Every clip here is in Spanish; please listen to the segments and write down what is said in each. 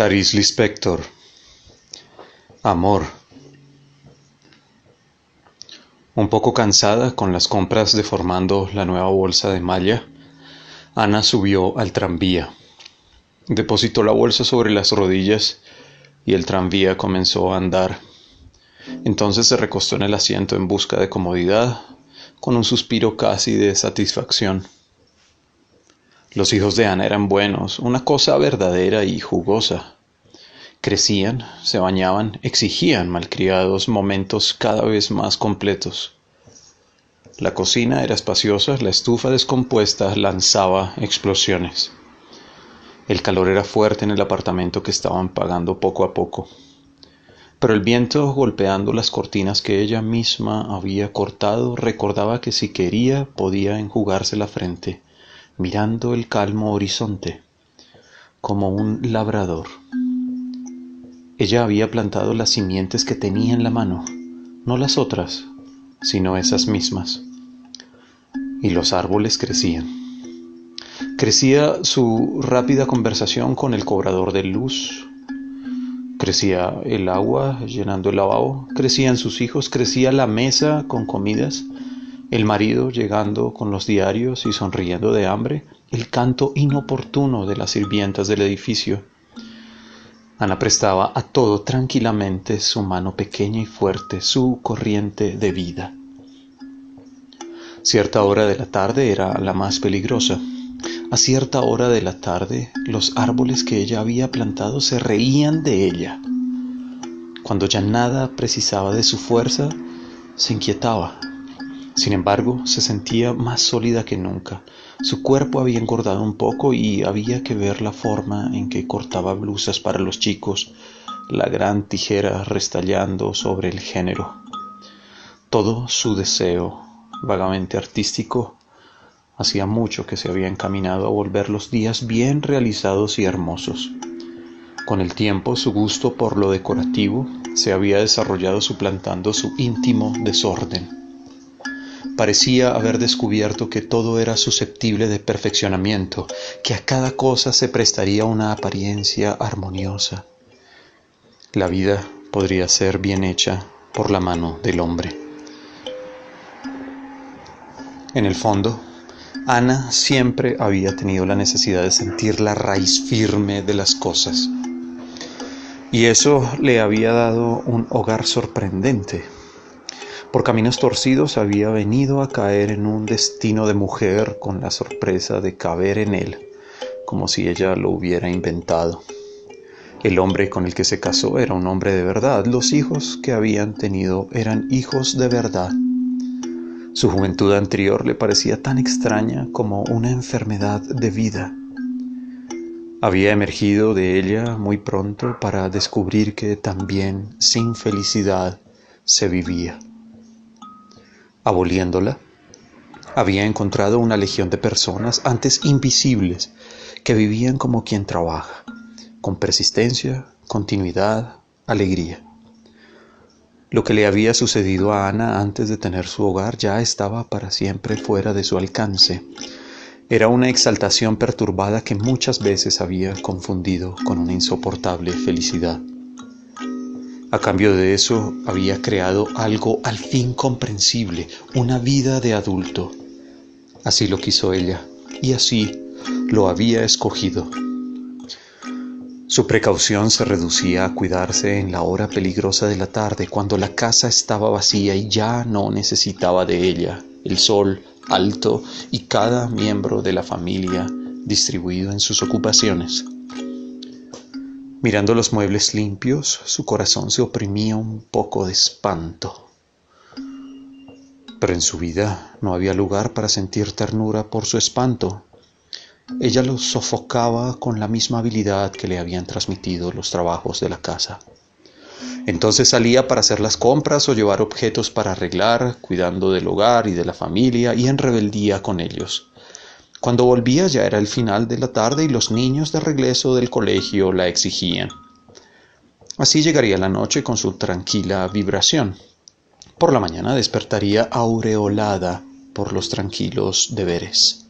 Clarice Lispector. Amor. Un poco cansada con las compras deformando la nueva bolsa de malla, Ana subió al tranvía. Depositó la bolsa sobre las rodillas y el tranvía comenzó a andar. Entonces se recostó en el asiento en busca de comodidad, con un suspiro casi de satisfacción. Los hijos de Ana eran buenos, una cosa verdadera y jugosa. Crecían, se bañaban, exigían malcriados momentos cada vez más completos. La cocina era espaciosa, la estufa descompuesta lanzaba explosiones. El calor era fuerte en el apartamento que estaban pagando poco a poco. Pero el viento, golpeando las cortinas que ella misma había cortado, recordaba que si quería podía enjugarse la frente, mirando el calmo horizonte, como un labrador. Ella había plantado las simientes que tenía en la mano, no las otras, sino esas mismas. Y los árboles crecían. Crecía su rápida conversación con el cobrador de luz. Crecía el agua llenando el lavabo. Crecían sus hijos. Crecía la mesa con comidas. El marido llegando con los diarios y sonriendo de hambre. El canto inoportuno de las sirvientas del edificio. Ana prestaba a todo tranquilamente su mano pequeña y fuerte, su corriente de vida. Cierta hora de la tarde era la más peligrosa. A cierta hora de la tarde, los árboles que ella había plantado se reían de ella. Cuando ya nada precisaba de su fuerza, se inquietaba. Sin embargo, se sentía más sólida que nunca. Su cuerpo había engordado un poco y había que ver la forma en que cortaba blusas para los chicos, la gran tijera restallando sobre el género. Todo su deseo, vagamente artístico, hacía mucho que se había encaminado a volver los días bien realizados y hermosos. Con el tiempo, su gusto por lo decorativo se había desarrollado suplantando su íntimo desorden. Parecía haber descubierto que todo era susceptible de perfeccionamiento, que a cada cosa se prestaría una apariencia armoniosa. La vida podría ser bien hecha por la mano del hombre. En el fondo, Ana siempre había tenido la necesidad de sentir la raíz firme de las cosas. Y eso le había dado un hogar sorprendente. Por caminos torcidos había venido a caer en un destino de mujer con la sorpresa de caber en él, como si ella lo hubiera inventado. El hombre con el que se casó era un hombre de verdad. Los hijos que habían tenido eran hijos de verdad. Su juventud anterior le parecía tan extraña como una enfermedad de vida. Había emergido de ella muy pronto para descubrir que también sin felicidad se vivía. Aboliéndola, había encontrado una legión de personas antes invisibles que vivían como quien trabaja, con persistencia, continuidad, alegría. Lo que le había sucedido a Ana antes de tener su hogar ya estaba para siempre fuera de su alcance. Era una exaltación perturbada que muchas veces había confundido con una insoportable felicidad. A cambio de eso, había creado algo al fin comprensible, una vida de adulto. Así lo quiso ella, y así lo había escogido. Su precaución se reducía a cuidarse en la hora peligrosa de la tarde, cuando la casa estaba vacía y ya no necesitaba de ella, el sol alto y cada miembro de la familia distribuido en sus ocupaciones. Mirando los muebles limpios, su corazón se oprimía un poco de espanto. Pero en su vida no había lugar para sentir ternura por su espanto. Ella lo sofocaba con la misma habilidad que le habían transmitido los trabajos de la casa. Entonces salía para hacer las compras o llevar objetos para arreglar, cuidando del hogar y de la familia y en rebeldía con ellos. Cuando volvía ya era el final de la tarde y los niños de regreso del colegio la exigían. Así llegaría la noche con su tranquila vibración. Por la mañana despertaría aureolada por los tranquilos deberes.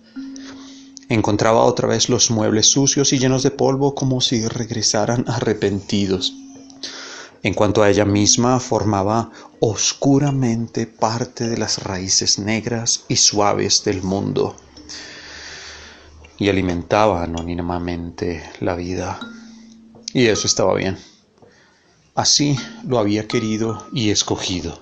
Encontraba otra vez los muebles sucios y llenos de polvo como si regresaran arrepentidos. En cuanto a ella misma, formaba oscuramente parte de las raíces negras y suaves del mundo y alimentaba anónimamente la vida. Y eso estaba bien. Así lo había querido y escogido.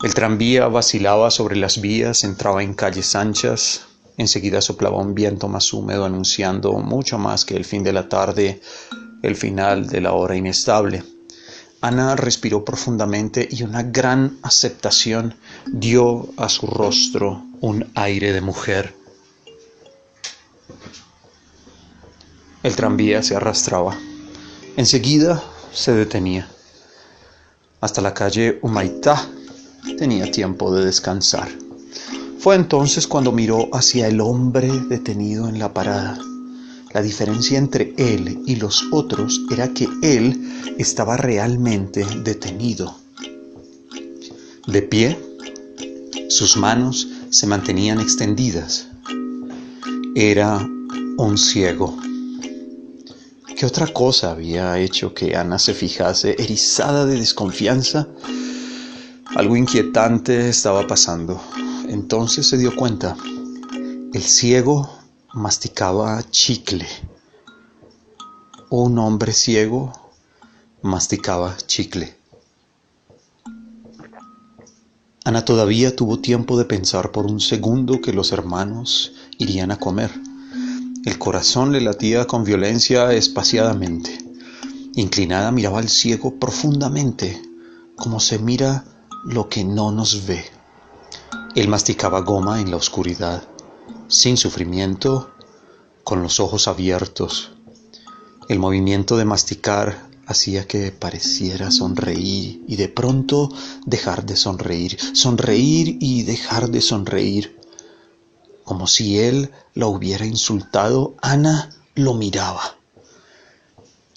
El tranvía vacilaba sobre las vías, entraba en calles anchas. Enseguida soplaba un viento más húmedo anunciando mucho más que el fin de la tarde, el final de la hora inestable. Ana respiró profundamente y una gran aceptación dio a su rostro un aire de mujer. El tranvía se arrastraba. Enseguida se detenía. Hasta la calle Humaitá tenía tiempo de descansar. Fue entonces cuando miró hacia el hombre detenido en la parada. La diferencia entre él y los otros era que él estaba realmente detenido. De pie, sus manos se mantenían extendidas. Era un ciego. ¿Qué otra cosa había hecho que Ana se fijase erizada de desconfianza? Algo inquietante estaba pasando. Entonces se dio cuenta. El ciego masticaba chicle. Un hombre ciego masticaba chicle. Ana todavía tuvo tiempo de pensar por un segundo que los hermanos irían a comer. El corazón le latía con violencia espaciadamente. Inclinada miraba al ciego profundamente, como se mira lo que no nos ve. Él masticaba goma en la oscuridad, sin sufrimiento, con los ojos abiertos. El movimiento de masticar hacía que pareciera sonreír y de pronto dejar de sonreír, sonreír y dejar de sonreír. Como si él la hubiera insultado, Ana lo miraba.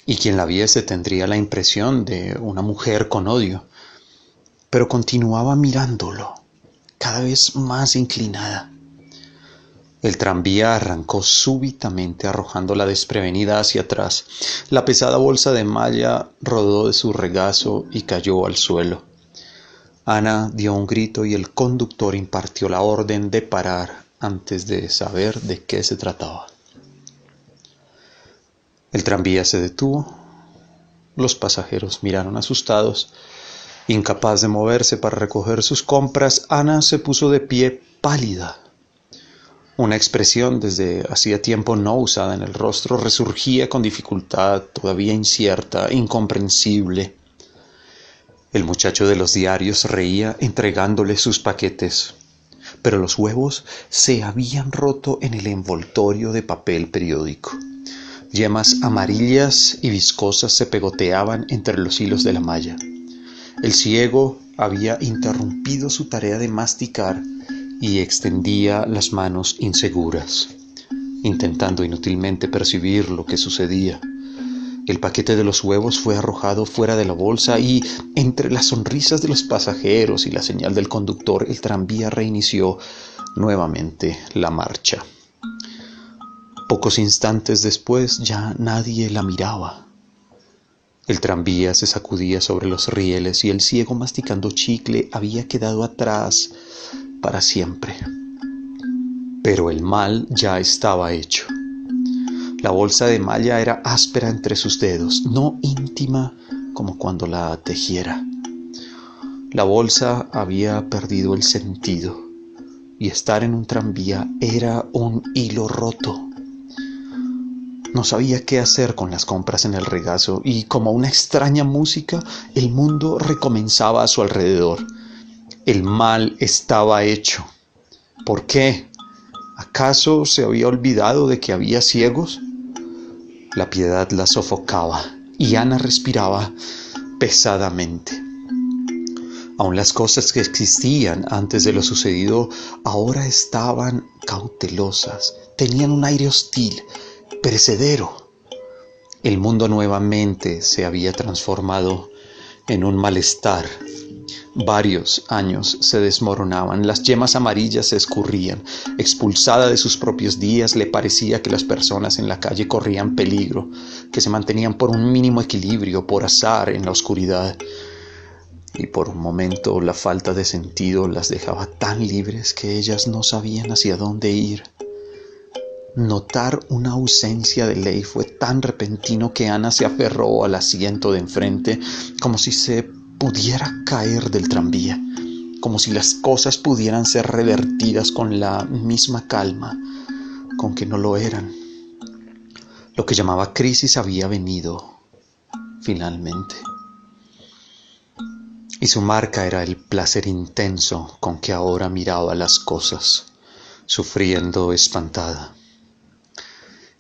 Y quien la viese tendría la impresión de una mujer con odio, pero continuaba mirándolo, cada vez más inclinada. El tranvía arrancó súbitamente arrojándola desprevenida hacia atrás. La pesada bolsa de malla rodó de su regazo y cayó al suelo. Ana dio un grito y el conductor impartió la orden de parar antes de saber de qué se trataba. El tranvía se detuvo. Los pasajeros miraron asustados. Incapaz de moverse para recoger sus compras, Ana se puso de pie pálida. Una expresión desde hacía tiempo no usada en el rostro resurgía con dificultad, todavía incierta, incomprensible. El muchacho de los diarios reía entregándole sus paquetes, pero los huevos se habían roto en el envoltorio de papel periódico. Yemas amarillas y viscosas se pegoteaban entre los hilos de la malla. El ciego había interrumpido su tarea de masticar y extendía las manos inseguras, intentando inútilmente percibir lo que sucedía. El paquete de los huevos fue arrojado fuera de la bolsa y, entre las sonrisas de los pasajeros y la señal del conductor, el tranvía reinició nuevamente la marcha. Pocos instantes después ya nadie la miraba. El tranvía se sacudía sobre los rieles y el ciego masticando chicle había quedado atrás para siempre. Pero el mal ya estaba hecho. La bolsa de malla era áspera entre sus dedos, no íntima como cuando la tejiera. La bolsa había perdido el sentido y estar en un tranvía era un hilo roto. No sabía qué hacer con las compras en el regazo y como una extraña música el mundo recomenzaba a su alrededor. El mal estaba hecho. ¿Por qué? ¿Acaso se había olvidado de que había ciegos? La piedad la sofocaba y Ana respiraba pesadamente. Aun las cosas que existían antes de lo sucedido ahora estaban cautelosas, tenían un aire hostil, perecedero. El mundo nuevamente se había transformado en un malestar, Varios años se desmoronaban, las yemas amarillas se escurrían. Expulsada de sus propios días, le parecía que las personas en la calle corrían peligro, que se mantenían por un mínimo equilibrio, por azar en la oscuridad. Y por un momento la falta de sentido las dejaba tan libres que ellas no sabían hacia dónde ir. Notar una ausencia de ley fue tan repentino que Ana se aferró al asiento de enfrente como si se pudiera caer del tranvía, como si las cosas pudieran ser revertidas con la misma calma con que no lo eran. Lo que llamaba crisis había venido finalmente. Y su marca era el placer intenso con que ahora miraba las cosas, sufriendo espantada.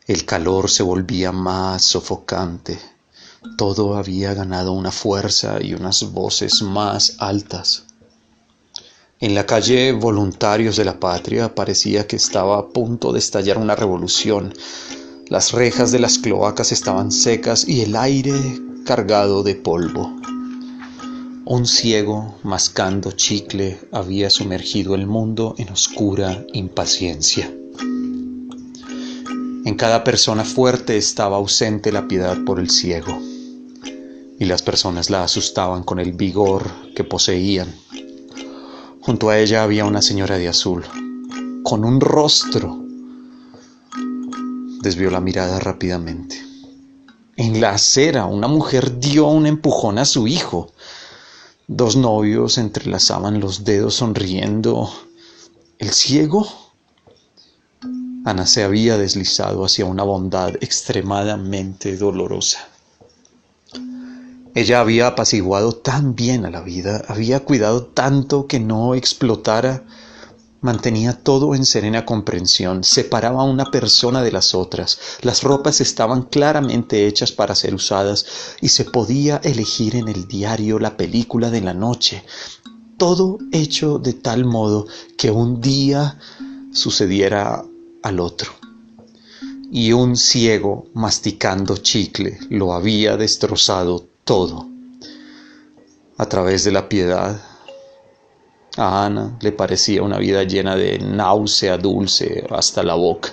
El calor se volvía más sofocante. Todo había ganado una fuerza y unas voces más altas. En la calle Voluntarios de la Patria parecía que estaba a punto de estallar una revolución. Las rejas de las cloacas estaban secas y el aire cargado de polvo. Un ciego, mascando chicle, había sumergido el mundo en oscura impaciencia. En cada persona fuerte estaba ausente la piedad por el ciego, y las personas la asustaban con el vigor que poseían. Junto a ella había una señora de azul, con un rostro. Desvió la mirada rápidamente. En la acera, una mujer dio un empujón a su hijo. Dos novios entrelazaban los dedos sonriendo. ¿El ciego? Ana se había deslizado hacia una bondad extremadamente dolorosa. Ella había apaciguado tan bien a la vida, había cuidado tanto que no explotara, mantenía todo en serena comprensión, separaba a una persona de las otras, las ropas estaban claramente hechas para ser usadas y se podía elegir en el diario la película de la noche, todo hecho de tal modo que un día sucediera al otro. Y un ciego masticando chicle lo había destrozado todo. A través de la piedad, a Ana le parecía una vida llena de náusea dulce hasta la boca.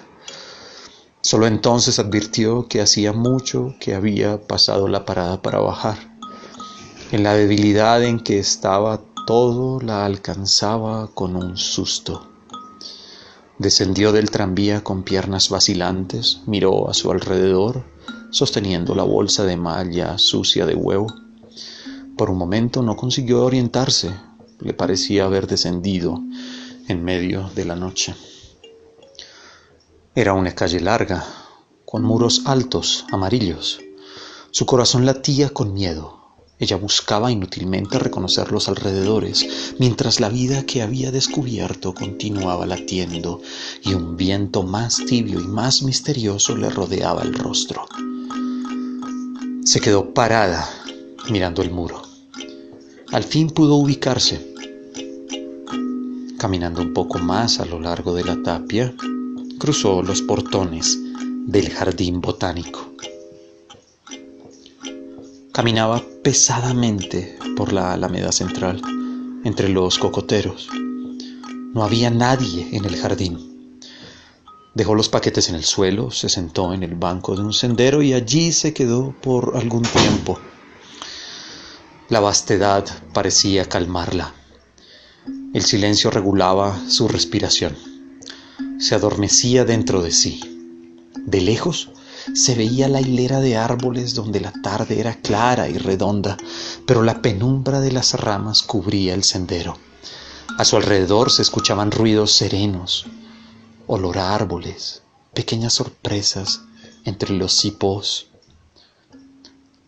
Solo entonces advirtió que hacía mucho que había pasado la parada para bajar. En la debilidad en que estaba, todo la alcanzaba con un susto. Descendió del tranvía con piernas vacilantes, miró a su alrededor, sosteniendo la bolsa de malla sucia de huevo. Por un momento no consiguió orientarse, le parecía haber descendido en medio de la noche. Era una calle larga, con muros altos, amarillos. Su corazón latía con miedo. Ella buscaba inútilmente reconocer los alrededores, mientras la vida que había descubierto continuaba latiendo y un viento más tibio y más misterioso le rodeaba el rostro. Se quedó parada, mirando el muro. Al fin pudo ubicarse. Caminando un poco más a lo largo de la tapia, cruzó los portones del jardín botánico. Caminaba pesadamente por la alameda central, entre los cocoteros. No había nadie en el jardín. Dejó los paquetes en el suelo, se sentó en el banco de un sendero y allí se quedó por algún tiempo. La vastedad parecía calmarla. El silencio regulaba su respiración. Se adormecía dentro de sí. De lejos se veía la hilera de árboles donde la tarde era clara y redonda, pero la penumbra de las ramas cubría el sendero. A su alrededor se escuchaban ruidos serenos, olor a árboles, pequeñas sorpresas entre los cipós.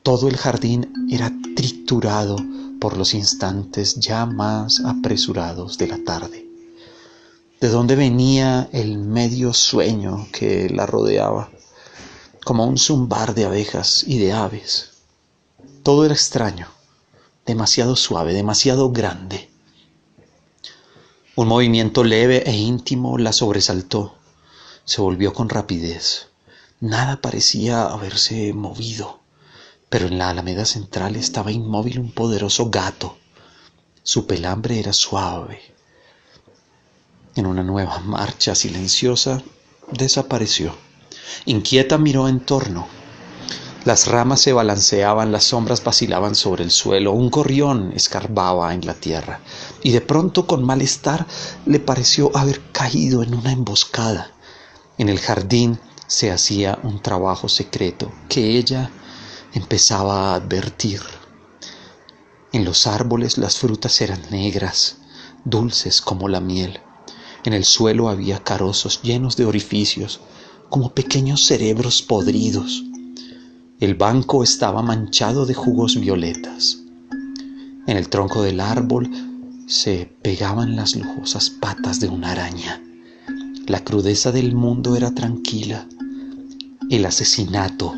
Todo el jardín era triturado por los instantes ya más apresurados de la tarde. ¿De dónde venía el medio sueño que la rodeaba? Como un zumbar de abejas y de aves. Todo era extraño, demasiado suave, demasiado grande. Un movimiento leve e íntimo la sobresaltó. Se volvió con rapidez. Nada parecía haberse movido, pero en la alameda central estaba inmóvil un poderoso gato. Su pelambre era suave. En una nueva marcha silenciosa, desapareció. Inquieta miró en torno. Las ramas se balanceaban, las sombras vacilaban sobre el suelo, un gorrión escarbaba en la tierra, y de pronto con malestar le pareció haber caído en una emboscada. En el jardín se hacía un trabajo secreto que ella empezaba a advertir. En los árboles las frutas eran negras, dulces como la miel. En el suelo había carozos llenos de orificios, como pequeños cerebros podridos. El banco estaba manchado de jugos violetas. En el tronco del árbol se pegaban las lujosas patas de una araña. La crudeza del mundo era tranquila. El asesinato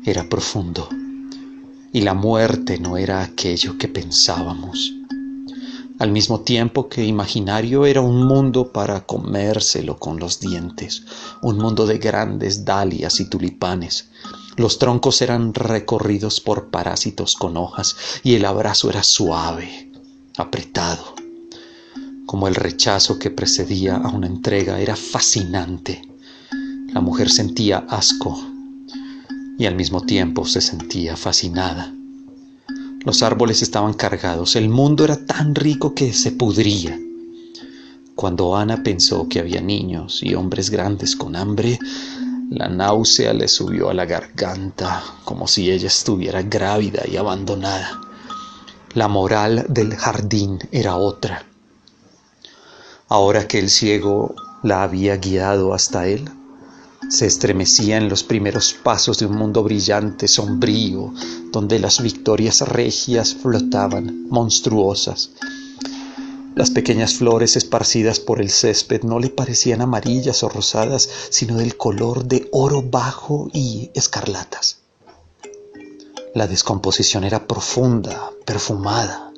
era profundo. Y la muerte no era aquello que pensábamos. Al mismo tiempo que imaginario, era un mundo para comérselo con los dientes, un mundo de grandes dalias y tulipanes. Los troncos eran recorridos por parásitos con hojas y el abrazo era suave, apretado. Como el rechazo que precedía a una entrega, era fascinante. La mujer sentía asco y al mismo tiempo se sentía fascinada. Los árboles estaban cargados, el mundo era tan rico que se pudría. Cuando Ana pensó que había niños y hombres grandes con hambre, la náusea le subió a la garganta, como si ella estuviera grávida y abandonada. La moral del jardín era otra. Ahora que el ciego la había guiado hasta él, se estremecía en los primeros pasos de un mundo brillante, sombrío, donde las victorias regias flotaban, monstruosas. Las pequeñas flores esparcidas por el césped no le parecían amarillas o rosadas, sino del color de oro bajo y escarlatas. La descomposición era profunda, perfumada,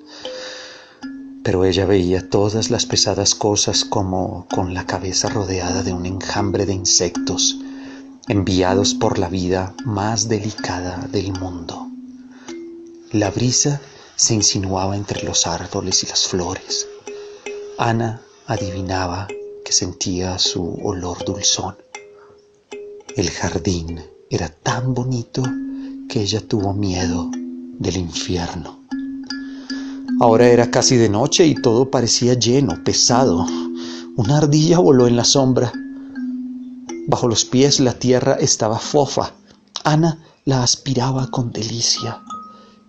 pero ella veía todas las pesadas cosas como con la cabeza rodeada de un enjambre de insectos enviados por la vida más delicada del mundo. La brisa se insinuaba entre los árboles y las flores. Ana adivinaba que sentía su olor dulzón. El jardín era tan bonito que ella tuvo miedo del infierno. Ahora era casi de noche y todo parecía lleno, pesado. Una ardilla voló en la sombra. Bajo los pies la tierra estaba fofa. Ana la aspiraba con delicia.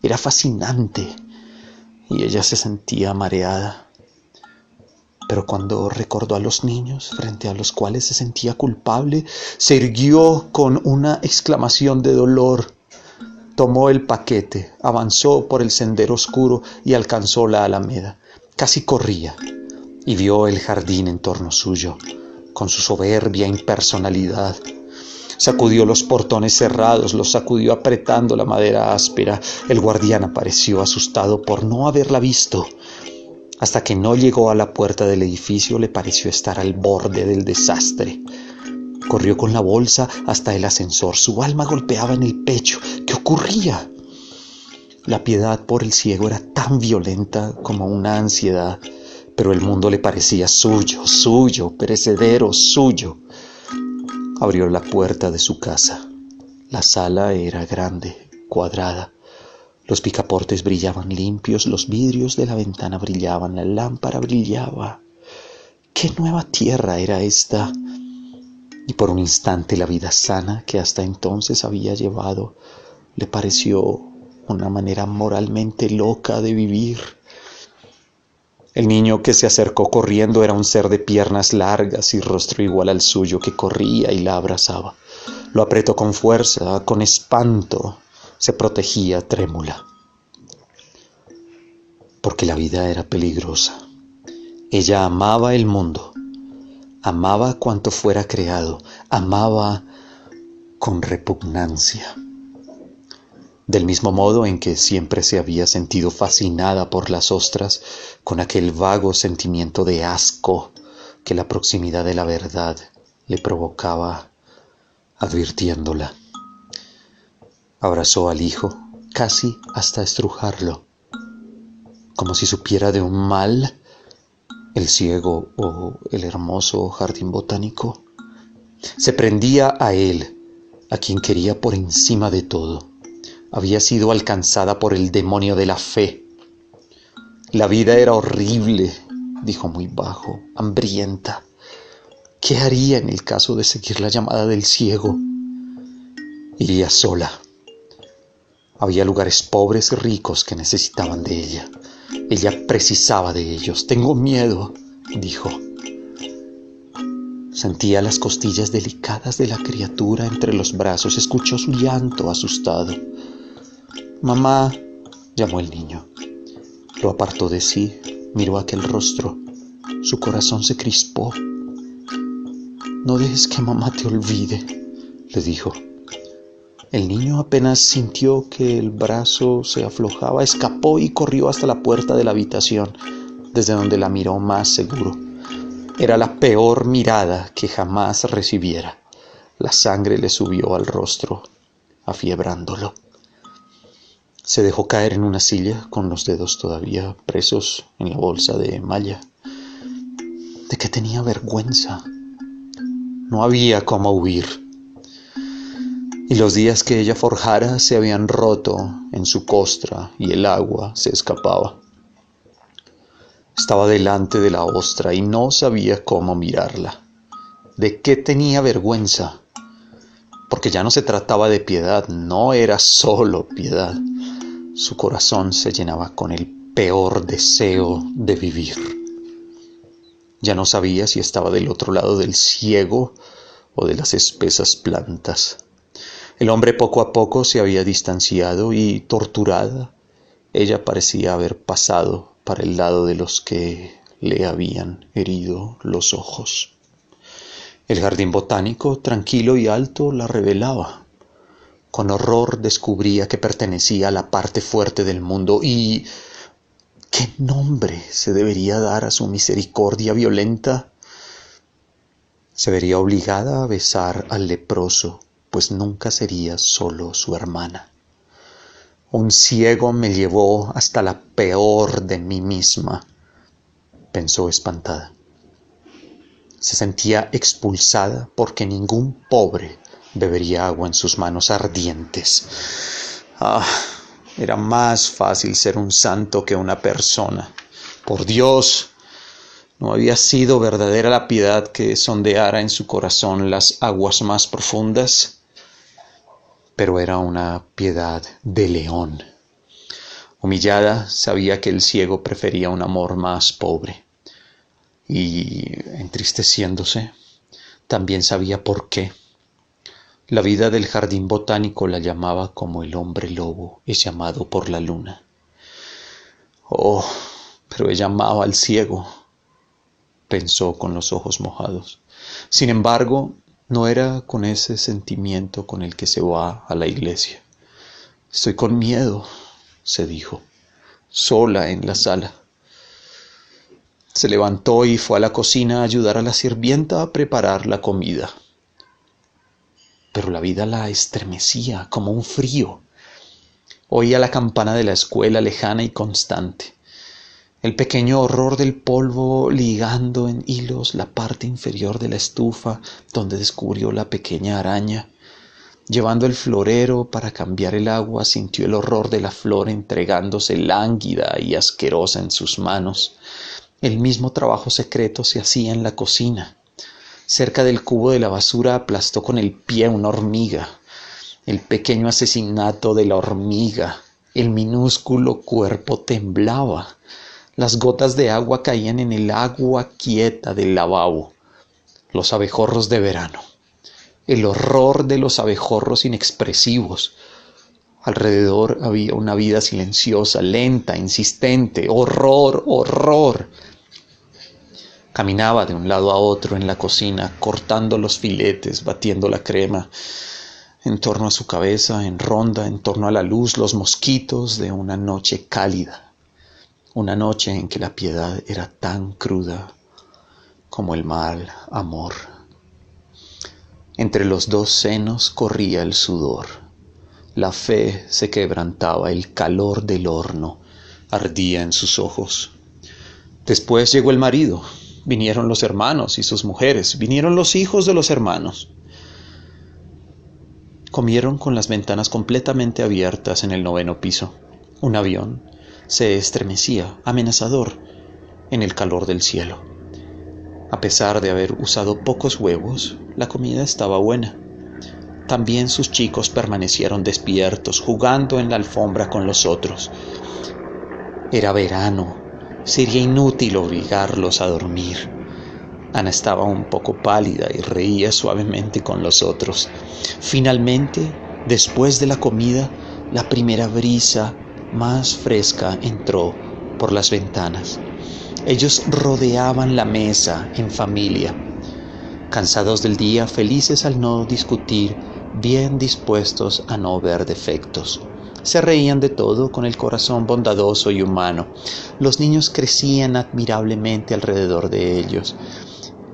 Era fascinante y ella se sentía mareada. Pero cuando recordó a los niños frente a los cuales se sentía culpable, se irguió con una exclamación de dolor. Tomó el paquete, avanzó por el sendero oscuro y alcanzó la alameda. Casi corría y vio el jardín en torno suyo, con su soberbia impersonalidad. Sacudió los portones cerrados, los sacudió apretando la madera áspera. El guardián apareció asustado por no haberla visto. Hasta que no llegó a la puerta del edificio, le pareció estar al borde del desastre. Corrió con la bolsa hasta el ascensor. Su alma golpeaba en el pecho. ¿Qué ocurría? La piedad por el ciego era tan violenta como una ansiedad, pero el mundo le parecía suyo, suyo, perecedero, suyo. Abrió la puerta de su casa. La sala era grande, cuadrada. Los picaportes brillaban limpios, los vidrios de la ventana brillaban, la lámpara brillaba. ¿Qué nueva tierra era esta? Y por un instante la vida sana que hasta entonces había llevado le pareció una manera moralmente loca de vivir. El niño que se acercó corriendo era un ser de piernas largas y rostro igual al suyo, que corría y la abrazaba. Lo apretó con fuerza, con espanto, se protegía trémula. Porque la vida era peligrosa. Ella amaba el mundo. Amaba cuanto fuera creado, amaba con repugnancia. Del mismo modo en que siempre se había sentido fascinada por las ostras, con aquel vago sentimiento de asco que la proximidad de la verdad le provocaba, advirtiéndola. Abrazó al hijo casi hasta estrujarlo. como si supiera de un mal, el ciego o el hermoso jardín botánico. Se prendía a él, a quien quería por encima de todo. Había sido alcanzada por el demonio de la fe. La vida era horrible, dijo muy bajo, hambrienta. ¿Qué haría en el caso de seguir la llamada del ciego? Iría sola. Había lugares pobres y ricos que necesitaban de ella. Ella precisaba de ellos. Tengo miedo, dijo. Sentía las costillas delicadas de la criatura entre los brazos. Escuchó su llanto asustado. Mamá, llamó el niño. Lo apartó de sí, miró aquel rostro. Su corazón se crispó. No dejes que mamá te olvide, le dijo. El niño apenas sintió que el brazo se aflojaba, escapó y corrió hasta la puerta de la habitación, desde donde la miró más seguro. Era la peor mirada que jamás recibiera. La sangre le subió al rostro, afiebrándolo. Se dejó caer en una silla con los dedos todavía presos en la bolsa de malla. ¿De qué tenía vergüenza? No había cómo huir. Y los días que ella forjara se habían roto en su costra y el agua se escapaba. Estaba delante de la ostra y no sabía cómo mirarla. ¿De qué tenía vergüenza? Porque ya no se trataba de piedad, no era solo piedad. Su corazón se llenaba con el peor deseo de vivir. Ya no sabía si estaba del otro lado del ciego o de las espesas plantas. El hombre poco a poco se había distanciado y, torturada, ella parecía haber pasado para el lado de los que le habían herido los ojos. El jardín botánico, tranquilo y alto, la revelaba. Con horror descubría que pertenecía a la parte fuerte del mundo y ¿qué nombre se debería dar a su misericordia violenta? Se vería obligada a besar al leproso, pues nunca sería solo su hermana. Un ciego me llevó hasta la peor de mí misma, pensó espantada. Se sentía expulsada porque ningún pobre bebería agua en sus manos ardientes. Era más fácil ser un santo que una persona. Por Dios, no había sido verdadera la piedad que sondeara en su corazón las aguas más profundas, pero era una piedad de león. Humillada, sabía que el ciego prefería un amor más pobre. Y, entristeciéndose, también sabía por qué. La vida del jardín botánico la llamaba como el hombre lobo es llamado por la luna. Oh, pero ella amaba al ciego, pensó con los ojos mojados. Sin embargo, no era con ese sentimiento con el que se va a la iglesia. Estoy con miedo, se dijo, sola en la sala. Se levantó y fue a la cocina a ayudar a la sirvienta a preparar la comida. Pero la vida la estremecía como un frío. Oía la campana de la escuela lejana y constante. El pequeño horror del polvo ligando en hilos la parte inferior de la estufa donde descubrió la pequeña araña. Llevando el florero para cambiar el agua, sintió el horror de la flor entregándose lánguida y asquerosa en sus manos. El mismo trabajo secreto se hacía en la cocina. Cerca del cubo de la basura aplastó con el pie una hormiga. El pequeño asesinato de la hormiga. El minúsculo cuerpo temblaba. Las gotas de agua caían en el agua quieta del lavabo. Los abejorros de verano. El horror de los abejorros inexpresivos. Alrededor había una vida silenciosa, lenta, insistente. ¡Horror, horror! Caminaba de un lado a otro en la cocina, cortando los filetes, batiendo la crema. En torno a su cabeza, en ronda, en torno a la luz, los mosquitos de una noche cálida. Una noche en que la piedad era tan cruda como el mal amor. Entre los dos senos corría el sudor. La fe se quebrantaba, el calor del horno ardía en sus ojos. Después llegó el marido, vinieron los hermanos y sus mujeres, vinieron los hijos de los hermanos. Comieron con las ventanas completamente abiertas en el 9º piso. Un avión se estremecía, amenazador, en el calor del cielo. A pesar de haber usado pocos huevos, la comida estaba buena. También sus chicos permanecieron despiertos, jugando en la alfombra con los otros. Era verano, sería inútil obligarlos a dormir. Ana estaba un poco pálida y reía suavemente con los otros. Finalmente, después de la comida, la primera brisa más fresca entró por las ventanas. Ellos rodeaban la mesa en familia, cansados del día, felices al no discutir, bien dispuestos a no ver defectos. Se reían de todo con el corazón bondadoso y humano. Los niños crecían admirablemente alrededor de ellos.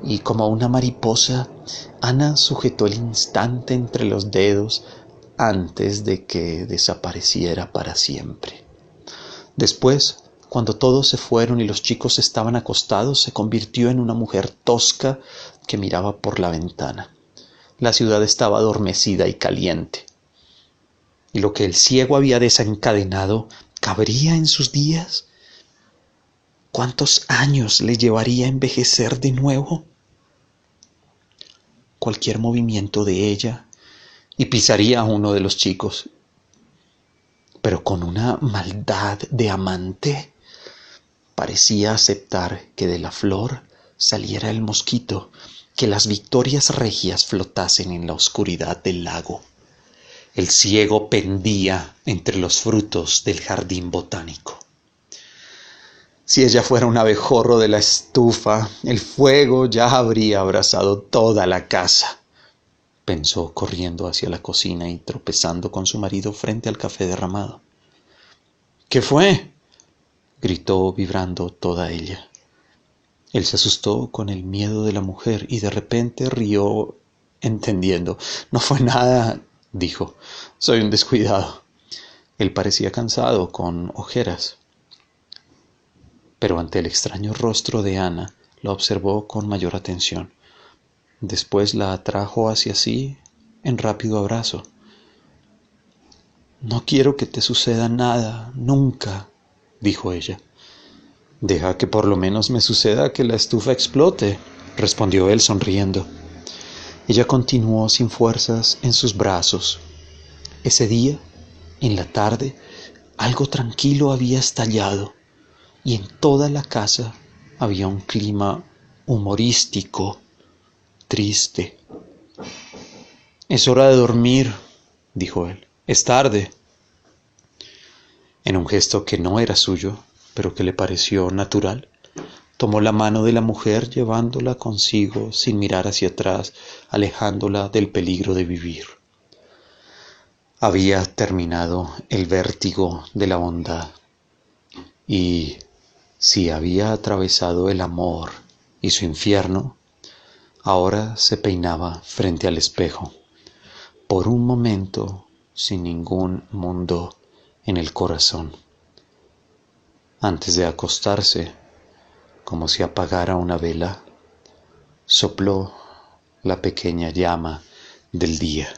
Y como una mariposa, Ana sujetó el instante entre los dedos antes de que desapareciera para siempre. Después, cuando todos se fueron y los chicos estaban acostados, se convirtió en una mujer tosca que miraba por la ventana. La ciudad estaba adormecida y caliente. Y lo que el ciego había desencadenado, ¿cabría en sus días? ¿Cuántos años le llevaría a envejecer de nuevo? Cualquier movimiento de ella y pisaría a uno de los chicos, pero con una maldad de amante. Parecía aceptar que de la flor saliera el mosquito, que las victorias regias flotasen en la oscuridad del lago. El ciego pendía entre los frutos del jardín botánico. Si ella fuera un abejorro de la estufa, el fuego ya habría abrasado toda la casa, pensó corriendo hacia la cocina y tropezando con su marido frente al café derramado. ¿Qué fue?, gritó vibrando toda ella. Él se asustó con el miedo de la mujer y de repente rió entendiendo. No fue nada, dijo. Soy un descuidado. Él parecía cansado, con ojeras. Pero ante el extraño rostro de Ana, la observó con mayor atención. Después la atrajo hacia sí en rápido abrazo. No quiero que te suceda nada, nunca, dijo ella. Deja que por lo menos me suceda que la estufa explote, respondió él sonriendo. Ella continuó sin fuerzas en sus brazos. Ese día, en la tarde, algo tranquilo había estallado y en toda la casa había un clima humorístico, triste. Es hora de dormir, dijo él. Es tarde. En un gesto que no era suyo, pero que le pareció natural, tomó la mano de la mujer llevándola consigo sin mirar hacia atrás, alejándola del peligro de vivir. Había terminado el vértigo de la bondad y, si había atravesado el amor y su infierno, ahora se peinaba frente al espejo, por un momento sin ningún mundo en el corazón. Antes de acostarse, como si apagara una vela, sopló la pequeña llama del día.